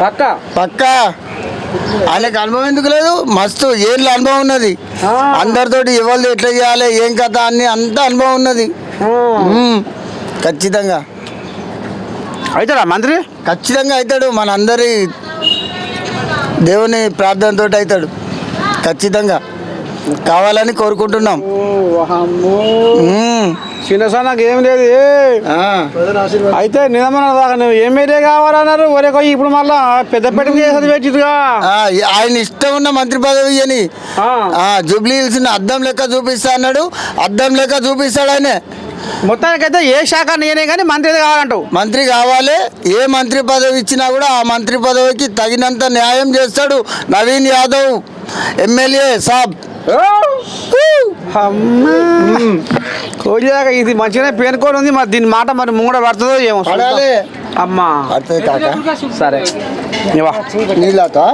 పక్క పక్కా ఆయనకు అనుభవం ఎందుకు లేదు, మస్తు ఏళ్ళ అనుభవం ఉన్నది. అందరితోటి ఎవరు ఎట్లా చేయాలి ఏం కథ అని అంత అనుభవం ఉన్నది. ఖచ్చితంగా అవుతాడా మంత్రి? ఖచ్చితంగా అవుతాడు. మన అందరి దేవుని ప్రార్థనతో అవుతాడు. ఖచ్చితంగా కావాలని కోరుకుంటున్నాం. చిన్నసన్నకి ఏం లేదు. అయితే నిజమైన దాకా నువ్వు ఏం మీరే కావాలన్నారు ఒరే కొయ్యి. ఇప్పుడు మళ్ళా పెద్ద పెట్టింది చేసేది పెట్టిగా ఆయన ఇష్టం ఉన్న మంత్రి పదవి అని జూబ్లీ హిల్స్ అద్దం లెక్క చూపిస్తా అన్నాడు. అద్దం లెక్క చూపిస్తాడు ఆయన. మొత్తానికైతే ఏ శాఖ నేనే కానీ మంత్రి కావాలంటావు? మంత్రి కావాలి. ఏ మంత్రి పదవి ఇచ్చినా కూడా ఆ మంత్రి పదవికి తగినంత న్యాయం చేస్తాడు నవీన్ యాదవ్ ఎమ్మెల్యే సాబ్. కోరిదాకా ఇది మంచిగానే పేనుకొని ఉంది. మరి దీని మాట మరి ముంగడ పడుతుందో ఏమో. పడాలి అమ్మా పడుతుంది కాక. సరే నీళ్ళతో